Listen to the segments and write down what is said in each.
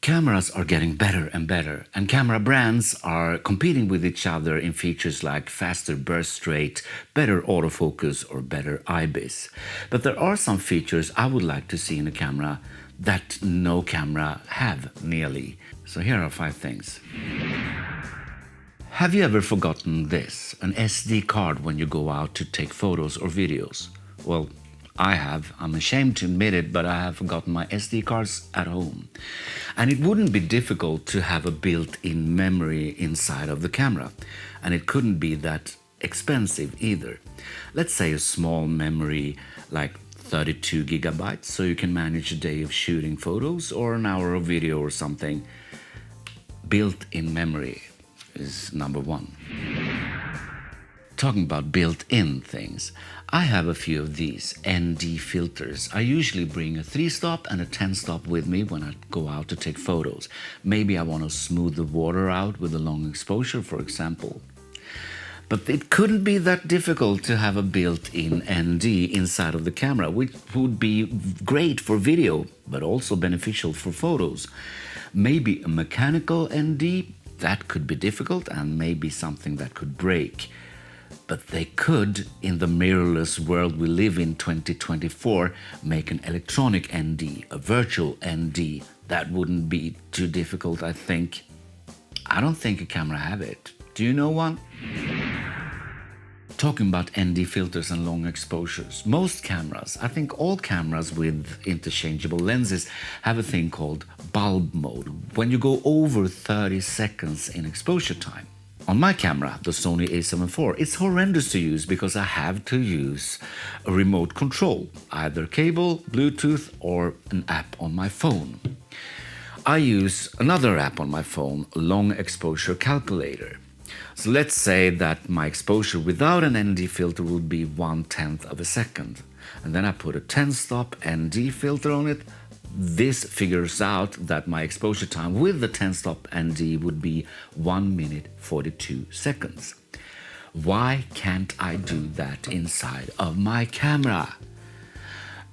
Cameras are getting better and better, and camera brands are competing with each other in features like faster burst rate, better autofocus, or better IBIS. But there are some features I would like to see in a camera that no camera have nearly. So here are 5 things. Have you ever forgotten this, an SD card when you go out to take photos or videos? Well, I have. I'm ashamed to admit it, but I have forgotten my SD cards at home. And it wouldn't be difficult to have a built-in memory inside of the camera. And it couldn't be that expensive either. Let's say a small memory like 32 gigabytes, so you can manage a day of shooting photos or an hour of video or something. Built-in memory is number 1. Talking about built-in things, I have a few of these ND filters. I usually bring a 3-stop and a 10-stop with me when I go out to take photos. Maybe I want to smooth the water out with a long exposure, for example. But it couldn't be that difficult to have a built-in ND inside of the camera, which would be great for video, but also beneficial for photos. Maybe a mechanical ND, that could be difficult, and maybe something that could break. But they could, in the mirrorless world we live in 2024, make an electronic ND, a virtual ND. That wouldn't be too difficult, I think. I don't think a camera have it. Do you know one? Talking about ND filters and long exposures, most cameras, I think all cameras with interchangeable lenses, have a thing called bulb mode, when you go over 30 seconds in exposure time. On my camera, the Sony a7 IV, it's horrendous to use because I have to use a remote control, either cable, Bluetooth, or an app on my phone. I use another app on my phone, a long exposure calculator. So let's say that my exposure without an ND filter would be 1/10 of a second. And then I put a 10-stop ND filter on it. This figures out that my exposure time with the 10-stop ND would be 1 minute 42 seconds. Why can't I do that inside of my camera?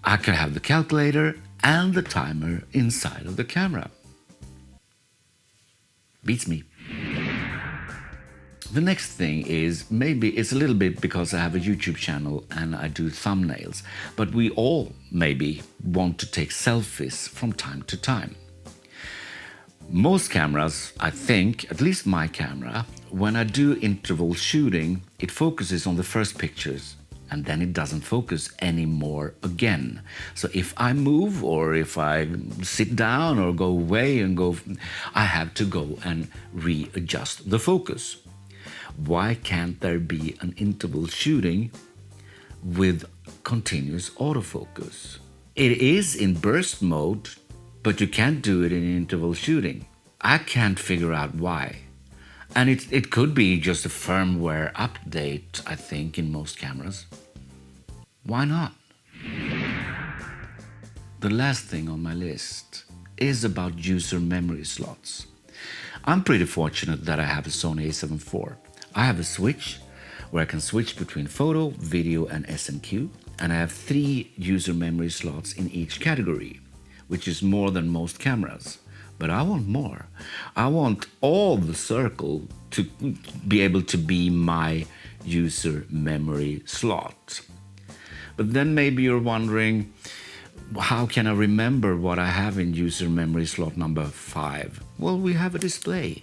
I could have the calculator and the timer inside of the camera. Beats me. The next thing is, maybe it's a little bit because I have a YouTube channel and I do thumbnails, but we all maybe want to take selfies from time to time. Most cameras, I think, at least my camera, when I do interval shooting, it focuses on the first pictures and then it doesn't focus anymore again. So if I move or if I sit down or go away and I have to go and readjust the focus. Why can't there be an interval shooting with continuous autofocus? It is in burst mode, but you can't do it in interval shooting. I can't figure out why. And it could be just a firmware update, I think, in most cameras. Why not? The last thing on my list is about user memory slots. I'm pretty fortunate that I have a Sony a7 IV. I have a switch where I can switch between photo, video, and SNQ, and I have 3 user memory slots in each category, which is more than most cameras. But I want more. I want all the circle to be able to be my user memory slot. But then maybe you're wondering, how can I remember what I have in user memory slot number 5? Well, we have a display.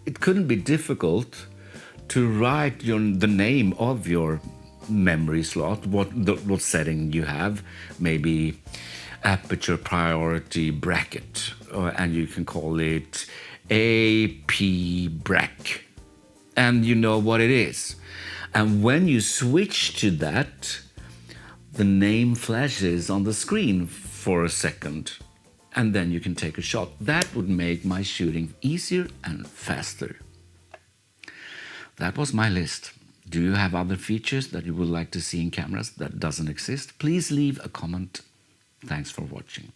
It couldn't be difficult to write the name of your memory slot, what setting you have, maybe aperture priority bracket, and you can call it AP brack, and you know what it is. And when you switch to that, the name flashes on the screen for a second. And then you can take a shot. That would make my shooting easier and faster. That was my list. Do you have other features that you would like to see in cameras that doesn't exist? Please leave a comment. Thanks for watching.